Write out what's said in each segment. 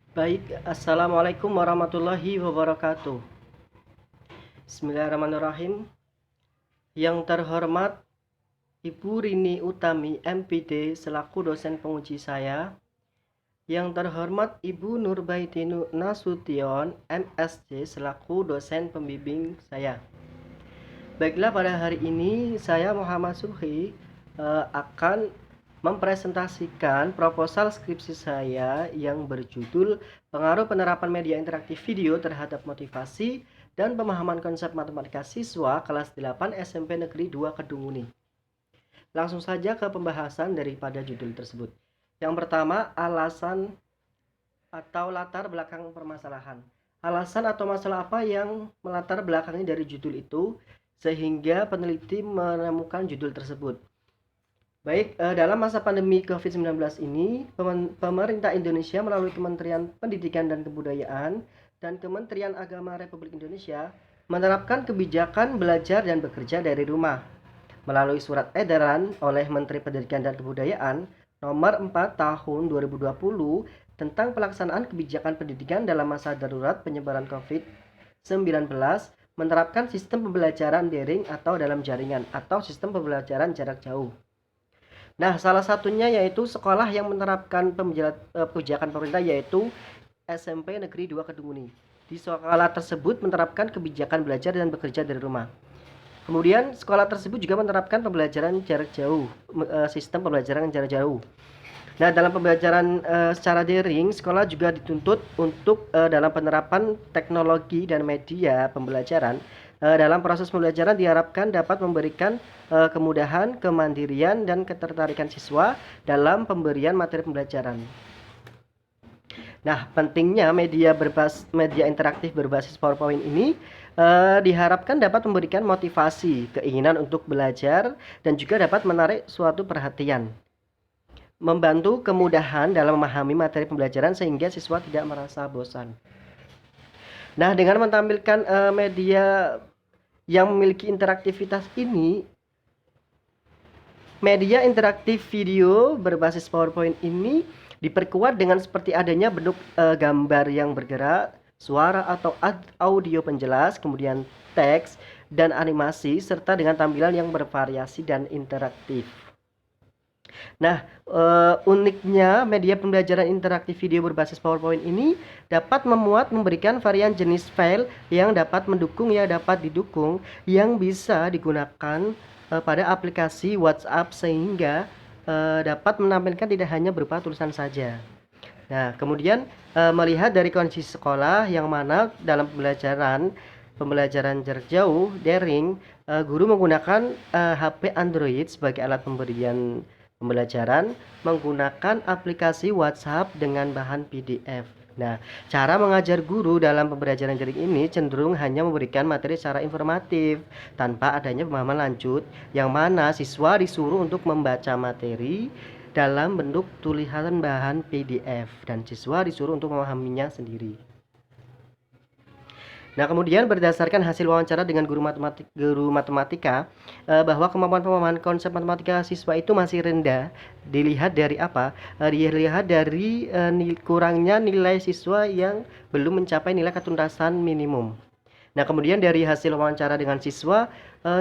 Baik, Assalamualaikum warahmatullahi wabarakatuh. Bismillahirrahmanirrahim. Yang terhormat Ibu Rini Utami MPD selaku dosen penguji saya. Yang terhormat Ibu Nurbaitinu Nasution MSc selaku dosen pembimbing saya. Baiklah, pada hari ini saya Muhammad Subhi akan mempresentasikan proposal skripsi saya yang berjudul Pengaruh Penerapan Media Interaktif Video terhadap Motivasi dan Pemahaman Konsep Matematika Siswa kelas 8 SMP Negeri 2 Kedunguni. Langsung saja ke pembahasan daripada judul tersebut. Yang pertama, alasan atau latar belakang permasalahan. Alasan atau masalah apa yang melatar belakangi dari judul itu sehingga peneliti menemukan judul tersebut. Baik, dalam masa pandemi COVID-19 ini, pemerintah Indonesia melalui Kementerian Pendidikan dan Kebudayaan dan Kementerian Agama Republik Indonesia menerapkan kebijakan belajar dan bekerja dari rumah melalui surat edaran oleh Menteri Pendidikan dan Kebudayaan nomor 4 tahun 2020 tentang pelaksanaan kebijakan pendidikan dalam masa darurat penyebaran COVID-19 menerapkan sistem pembelajaran daring atau dalam jaringan atau sistem pembelajaran jarak jauh. Nah, salah satunya yaitu sekolah yang menerapkan kebijakan pemerintah yaitu SMP Negeri 2 Kedunguni. Di sekolah tersebut menerapkan kebijakan belajar dan bekerja dari rumah. Kemudian sekolah tersebut juga menerapkan pembelajaran jarak jauh, sistem pembelajaran jarak jauh. Nah, dalam pembelajaran secara daring, sekolah juga dituntut untuk dalam penerapan teknologi dan media pembelajaran. Dalam proses pembelajaran diharapkan dapat memberikan kemudahan, kemandirian, dan ketertarikan siswa dalam pemberian materi pembelajaran. Nah, pentingnya media interaktif berbasis PowerPoint ini diharapkan dapat memberikan motivasi, keinginan untuk belajar, dan juga dapat menarik suatu perhatian. Membantu kemudahan dalam memahami materi pembelajaran sehingga siswa tidak merasa bosan. Nah, dengan menampilkan media yang memiliki interaktivitas ini, media interaktif video berbasis PowerPoint ini diperkuat dengan seperti adanya bentuk gambar yang bergerak, suara atau audio penjelas, kemudian teks dan animasi, serta dengan tampilan yang bervariasi dan interaktif. Nah, uniknya media pembelajaran interaktif video berbasis PowerPoint ini dapat memberikan varian jenis file yang dapat didukung yang bisa digunakan pada aplikasi WhatsApp sehingga dapat menampilkan tidak hanya berupa tulisan saja. Nah, kemudian melihat dari kondisi sekolah yang mana dalam pembelajaran jarak jauh daring, guru menggunakan HP Android sebagai alat pemberian pembelajaran menggunakan aplikasi WhatsApp dengan bahan PDF. Nah, cara mengajar guru dalam pembelajaran daring ini cenderung hanya memberikan materi secara informatif tanpa adanya pemahaman lanjut, yang mana siswa disuruh untuk membaca materi dalam bentuk tulisan bahan PDF dan siswa disuruh untuk memahaminya sendiri. Nah, kemudian berdasarkan hasil wawancara dengan guru matematika bahwa kemampuan pemahaman konsep matematika siswa itu masih rendah. Dilihat dari apa? Dilihat dari kurangnya nilai siswa yang belum mencapai nilai ketuntasan minimum. Nah, kemudian dari hasil wawancara dengan siswa,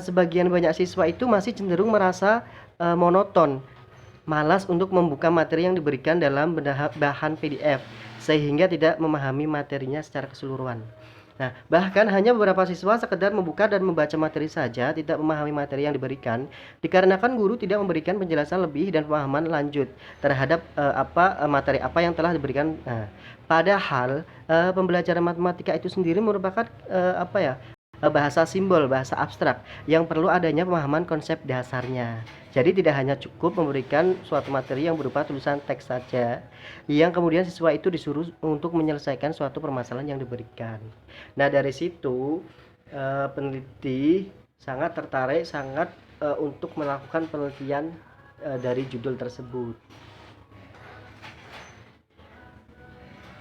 sebagian banyak siswa itu masih cenderung merasa monoton, malas untuk membuka materi yang diberikan dalam bahan PDF sehingga tidak memahami materinya secara keseluruhan. Nah, bahkan hanya beberapa siswa sekedar membuka dan membaca materi saja, tidak memahami materi yang diberikan, dikarenakan guru tidak memberikan penjelasan lebih dan pemahaman lanjut terhadap materi apa yang telah diberikan. Nah, padahal pembelajaran matematika itu sendiri merupakan bahasa simbol, bahasa abstrak yang perlu adanya pemahaman konsep dasarnya. Jadi tidak hanya cukup memberikan suatu materi yang berupa tulisan teks saja, yang kemudian siswa itu disuruh untuk menyelesaikan suatu permasalahan yang diberikan. Nah, dari situ peneliti sangat tertarik untuk melakukan penelitian dari judul tersebut.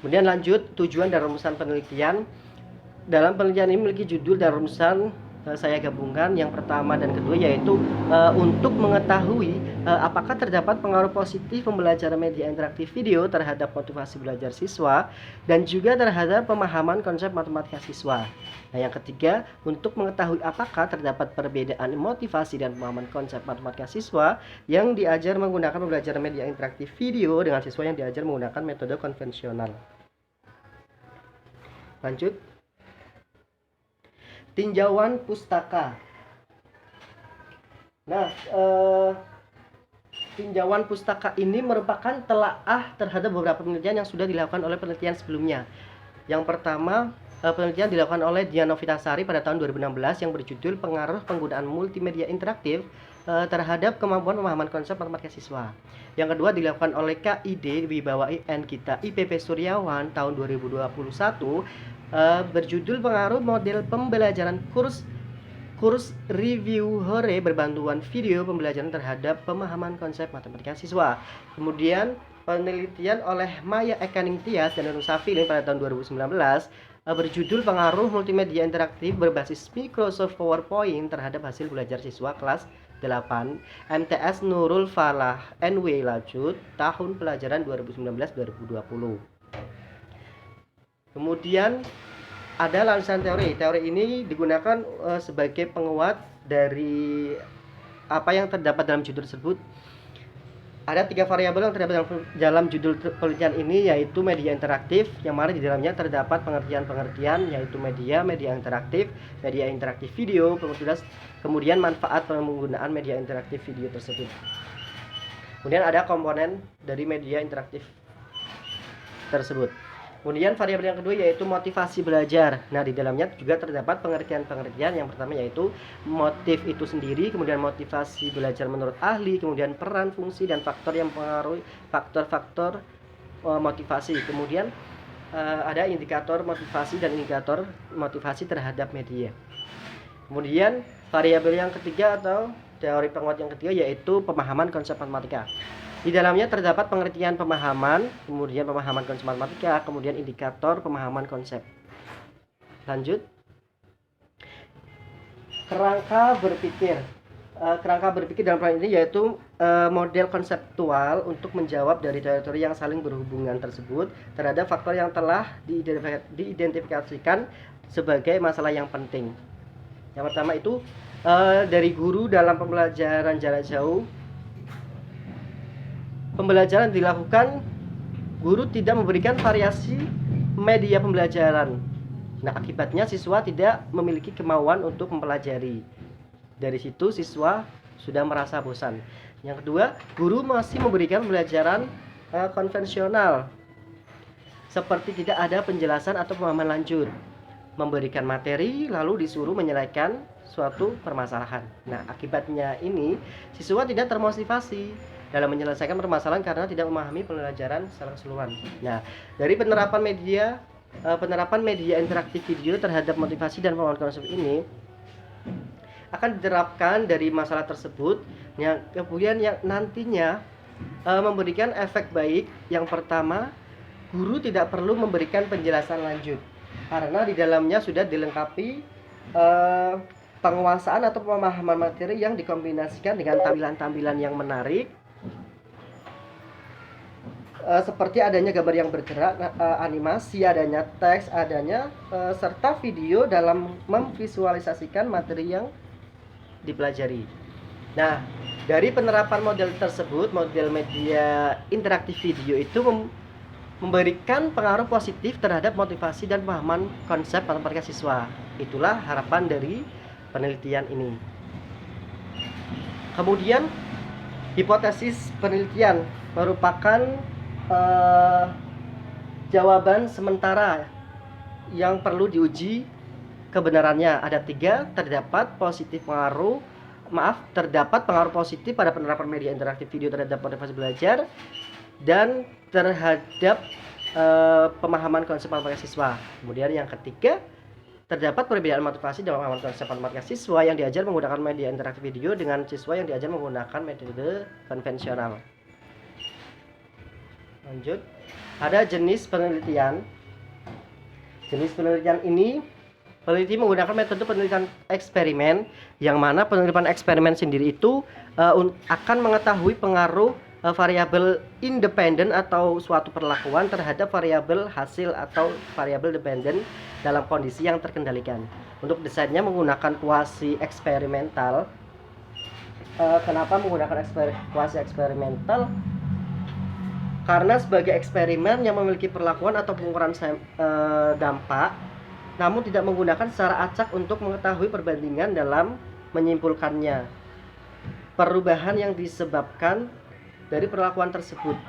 Kemudian lanjut, tujuan dan rumusan penelitian. Dalam penelitian ini memiliki judul dan rumusan saya gabungkan yang pertama dan kedua, yaitu untuk mengetahui apakah terdapat pengaruh positif pembelajaran media interaktif video terhadap motivasi belajar siswa dan juga terhadap pemahaman konsep matematika siswa. Nah, yang ketiga, untuk mengetahui apakah terdapat perbedaan motivasi dan pemahaman konsep matematika siswa yang diajar menggunakan pembelajaran media interaktif video dengan siswa yang diajar menggunakan metode konvensional. Lanjut. Tinjauan pustaka. Nah, tinjauan pustaka ini merupakan telaah terhadap beberapa penelitian yang sudah dilakukan oleh penelitian sebelumnya. Yang pertama, penelitian dilakukan oleh Dian Novitasari pada tahun 2016 yang berjudul Pengaruh Penggunaan Multimedia Interaktif terhadap Kemampuan Pemahaman Konsep Matematika Siswa. Yang kedua dilakukan oleh KID Wibawa IN Gita IPP Suryawan tahun 2021 berjudul Pengaruh Model Pembelajaran Kurs Review Hore Berbantuan Video Pembelajaran Terhadap Pemahaman Konsep Matematika Siswa. Kemudian penelitian oleh Maya Ekaning Tias dan Nurul Safilin pada tahun 2019 berjudul Pengaruh Multimedia Interaktif Berbasis Microsoft PowerPoint Terhadap Hasil Belajar Siswa Kelas 8 MTS Nurul Falah NW Lanjut tahun pelajaran 2019-2020. Kemudian ada landasan teori. Teori ini digunakan sebagai penguat dari apa yang terdapat dalam judul tersebut. Ada 3 variabel yang terdapat dalam judul penelitian ini, yaitu media interaktif, yang mana di dalamnya terdapat pengertian-pengertian yaitu media interaktif, media interaktif video, kemudian manfaat penggunaan media interaktif video tersebut. Kemudian ada komponen dari media interaktif tersebut. Kemudian variabel yang kedua yaitu motivasi belajar. Nah, di dalamnya juga terdapat pengertian-pengertian. Yang pertama yaitu motif itu sendiri, kemudian motivasi belajar menurut ahli, kemudian peran, fungsi, dan faktor yang mempengaruhi faktor-faktor motivasi. Kemudian ada indikator motivasi dan indikator motivasi terhadap media. Kemudian variabel yang ketiga atau teori penguat yang ketiga yaitu pemahaman konsep matematika. Di dalamnya terdapat pengertian pemahaman, kemudian pemahaman konsep matematika, kemudian indikator pemahaman konsep. Lanjut. Kerangka berpikir. Kerangka berpikir dalam proyek ini yaitu model konseptual untuk menjawab dari teori-teori yang saling berhubungan tersebut terhadap faktor yang telah diidentifikasikan sebagai masalah yang penting. Yang pertama itu dari guru dalam pembelajaran jarak jauh. Pembelajaran dilakukan, guru tidak memberikan variasi media pembelajaran. Nah, akibatnya siswa tidak memiliki kemauan untuk mempelajari. Dari situ siswa sudah merasa bosan. Yang kedua, guru masih memberikan pembelajaran konvensional, seperti tidak ada penjelasan atau pemahaman lanjut. Memberikan materi lalu disuruh menyelesaikan suatu permasalahan. Nah, akibatnya ini siswa tidak termotivasi dalam menyelesaikan permasalahan karena tidak memahami pembelajaran secara keseluruhan. Nah, dari penerapan media interaktif video terhadap motivasi dan pemahaman konsep ini akan diterapkan dari masalah tersebut, yang kemudian yang nantinya memberikan efek baik. Yang pertama, guru tidak perlu memberikan penjelasan lanjut karena di dalamnya sudah dilengkapi penguasaan atau pemahaman materi yang dikombinasikan dengan tampilan-tampilan yang menarik, seperti adanya gambar yang bergerak, animasi, adanya teks, adanya serta video dalam memvisualisasikan materi yang dipelajari. Nah, dari penerapan model tersebut, model media interaktif video itu memberikan pengaruh positif terhadap motivasi dan pemahaman konsep matematika siswa. Itulah harapan dari penelitian ini. Kemudian hipotesis penelitian merupakan jawaban sementara yang perlu diuji kebenarannya. Ada 3, terdapat pengaruh positif pada penerapan media interaktif video terhadap motivasi belajar dan terhadap pemahaman konsep matematika siswa. Kemudian yang ketiga, terdapat perbedaan motivasi dalam pemahaman konsep matematika siswa yang diajar menggunakan media interaktif video dengan siswa yang diajar menggunakan metode konvensional. Lanjut, ada jenis penelitian. Jenis penelitian ini Peneliti menggunakan metode penelitian eksperimen, yang mana penelitian eksperimen sendiri itu akan mengetahui pengaruh variabel independen atau suatu perlakuan terhadap variabel hasil atau variabel dependen dalam kondisi yang terkendalikan. Untuk desainnya menggunakan kuasi eksperimental. Kenapa menggunakan kuasi eksperimental? Karena sebagai eksperimen yang memiliki perlakuan atau pengukuran dampak, namun tidak menggunakan secara acak untuk mengetahui perbandingan dalam menyimpulkannya perubahan yang disebabkan dari perlakuan tersebut.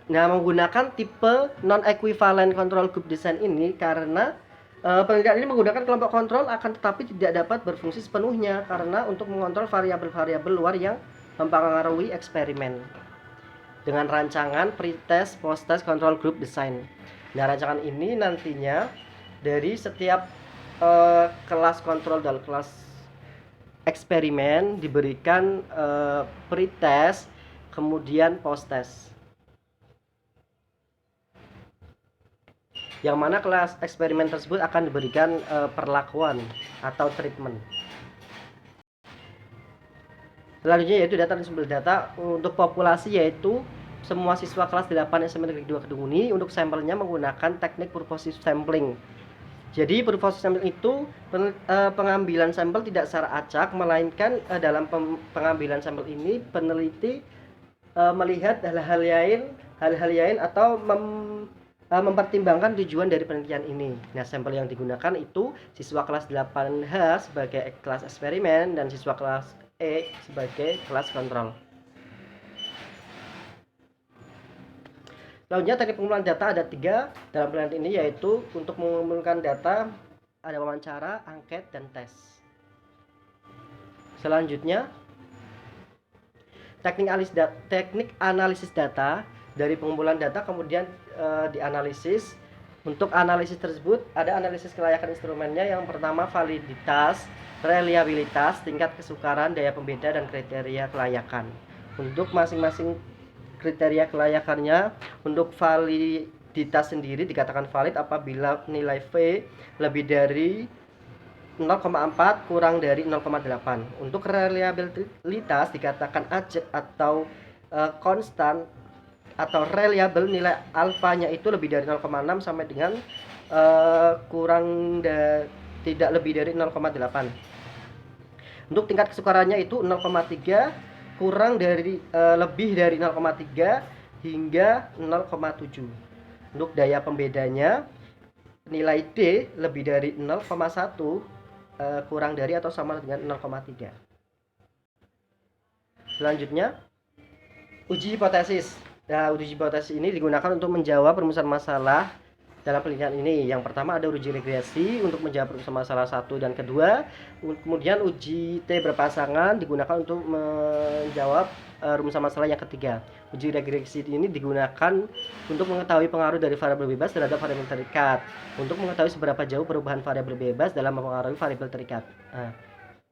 Nah, menggunakan tipe non-equivalent control group design ini karena penelitian ini menggunakan kelompok kontrol akan tetapi tidak dapat berfungsi sepenuhnya karena untuk mengontrol variabel-variabel luar yang mempengaruhi eksperimen dengan rancangan pre-test, post-test, control group design. Nah, rancangan ini nantinya dari setiap kelas kontrol dan kelas eksperimen diberikan pre-test, kemudian post-test. Yang mana kelas eksperimen tersebut akan diberikan perlakuan atau treatment. Selanjutnya yaitu data dan sumber data. Untuk populasi yaitu semua siswa kelas 8 SMA Negeri 2 Kedunguni. Untuk sampelnya menggunakan teknik purposive sampling. Jadi purposive sampling itu pengambilan sampel tidak secara acak, melainkan dalam pengambilan sampel ini peneliti melihat hal-hal lain atau mempertimbangkan tujuan dari penelitian ini. Nah, sampel yang digunakan itu siswa kelas 8H sebagai kelas eksperimen dan siswa kelas E sebagai kelas kontrol. Selanjutnya teknik pengumpulan data ada 3 dalam penelitian ini, yaitu untuk mengumpulkan data ada wawancara, angket, dan tes. Selanjutnya teknik analisis data. Dari pengumpulan data kemudian dianalisis. Untuk analisis tersebut ada analisis kelayakan instrumennya. Yang pertama validitas, reliabilitas, tingkat kesukaran, daya pembeda, dan kriteria kelayakan. Untuk masing-masing kriteria kelayakannya, untuk validitas sendiri dikatakan valid apabila nilai V lebih dari 0,4 kurang dari 0,8. Untuk reliabilitas dikatakan ajak atau konstan atau reliable, nilai alfanya itu lebih dari 0,6 sampai dengan tidak lebih dari 0,8. Untuk tingkat kesukarannya itu 0,3 kurang dari lebih dari 0,3 hingga 0,7. Untuk daya pembedanya nilai D lebih dari 0,1 kurang dari atau sama dengan 0,3. Selanjutnya uji hipotesis. Nah, uji hipotesis ini digunakan untuk menjawab perumusan masalah dalam penelitian ini. Yang pertama ada uji regresi untuk menjawab perumusan masalah 1 dan kedua. Kemudian uji T berpasangan digunakan untuk menjawab rumusan masalah yang ketiga. Uji regresi ini digunakan untuk mengetahui pengaruh dari variabel bebas terhadap variabel terikat, untuk mengetahui seberapa jauh perubahan variabel bebas dalam mempengaruhi variabel terikat.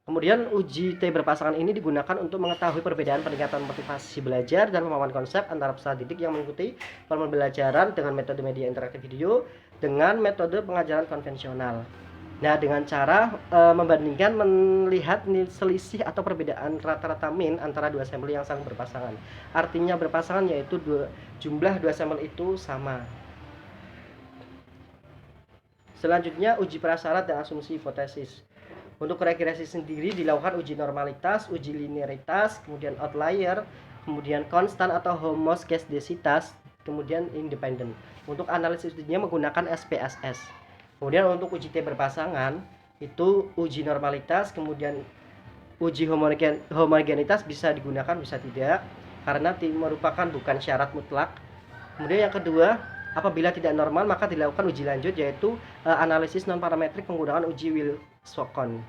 Kemudian uji T berpasangan ini digunakan untuk mengetahui perbedaan peningkatan motivasi belajar dan pemahaman konsep antara peserta didik yang mengikuti format pembelajaran dengan metode media interaktif video dengan metode pengajaran konvensional. Nah, dengan cara membandingkan melihat selisih atau perbedaan rata-rata min antara dua sampel yang saling berpasangan. Artinya berpasangan yaitu jumlah dua sampel itu sama. Selanjutnya uji prasyarat dan asumsi hipotesis. Untuk regresi sendiri dilakukan uji normalitas, uji linearitas, kemudian outlier, kemudian konstan atau homoskedasitas, kemudian independen. Untuk analisis ujinya menggunakan SPSS. Kemudian untuk uji T berpasangan itu uji normalitas, kemudian uji homogenitas bisa digunakan bisa tidak karena merupakan bukan syarat mutlak. Kemudian yang kedua, apabila tidak normal maka dilakukan uji lanjut yaitu analisis non parametrik menggunakan uji Wilson.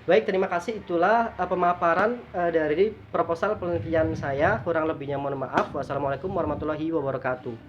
Baik, terima kasih. Itulah pemaparan dari proposal penelitian saya. Kurang lebihnya mohon maaf. Wassalamualaikum warahmatullahi wabarakatuh.